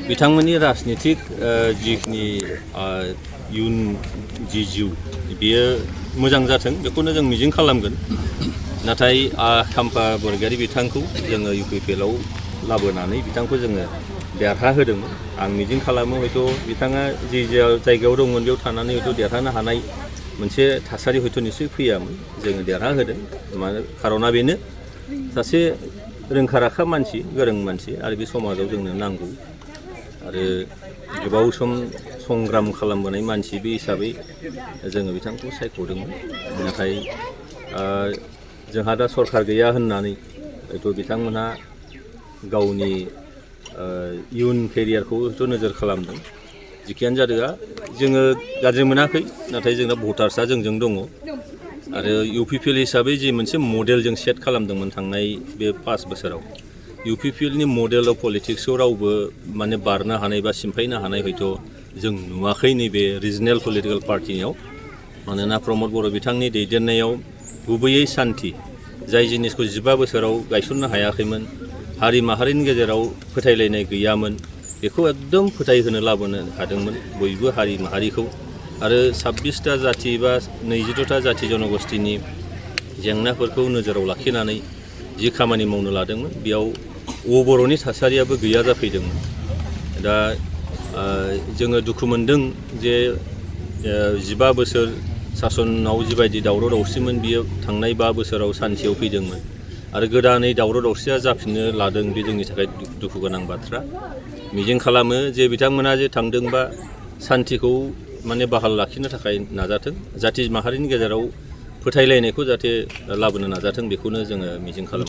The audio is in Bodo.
बिथांमोननि राजनीतिक जिखिनि इयुन जि जिउ बेयो मोजां जाथों बेखौनो जों मिजिं खालामगोन नाथाय खाम्फा बरगयारी बिथांखौ जोङो UPPLआव लाबोनानै बिथांखौ जोङो देरहा होदोंमोन आं मिजिं खालामो हयथ' बिथाङा जि जायगायाव दंमोन बेयाव थानानै हयथ' देरहानो हानाय मोनसे थासारि हयथ' निश्चय फैयामोन जोङो देरहा होदों मानो खार'ना बेनो सासे रोंखा राखा मानसि गोरों मानसि आरो बे समाजाव जोंनो नांगौ आरो गोबाव सम संग्राम खालामबोनाय मानसि बे हिसाबै जोङो बिथांखौ सायख'दोंमोन नाथाय जोंहा दा सरकार गैया होननानै हयथ' बिथांमोनहा गावनि इयुन केरियारखौ हयथ' नोजोर खालामदों जिखियानो जादोआ जोङो गाज्रि मोनाखै नाथाय जोंना भटार्सआ जोंजों दङ आरो UPPL हिसाबै जि मोनसे मडेल जों सेट खालामदोंमोन थांनाय बे 5 बोसोराव UPPLनि मडेल अफ पलिटिक्सआव रावबो माने बारनो हानाय बा सिमफायनो हानाय हयथ' जों नुवाखै नैबे रिजनेल पलिटिकेल पार्टियाव मानोना प्रमद बर' बिथांनि दैदेननायाव गुबैयै सान्थि जाय जिनिसखौ 15 बोसोराव गायसननो हायाखैमोन हारि माहारिनि गेजेराव फोथायलायनाय गैयामोन बेखौ एकदम फोथायहोनो लाबोनो हादोंमोन बयबो हारि माहारिखौ आरो 26टा जाथि बा 22टा जाथि जनगोष्ठीनि जेंनाफोरखौ नोजोराव लाखिनानै जि खामानि मावनो लादोंमोन बेयाव बर'नि थासारियाबो गैया जाफैदोंमोन दा जोङो दुखु मोनदों जे 15 बोसोर सासनाव जिबायदि दावराव दावसिमोन बियो थांनाय 5 बोसोराव सानसेयाव फैदोंमोन आरो गोदानै दावराव दावसिया जाफिननो लादों बे जोंनि थाखाय दुखु गोनां बाथ्रा मिजिं खालामो जे बिथांमोना जे थांदोंबा सान्थिखौ माने बाहाल लाखिनो थाखाय नाजाथों जाथि माहारिनि गेजेराव फोथायलायनायखौ जाहाथे लाबोनो नाजाथों बेखौनो जोङो मिजिं खालामो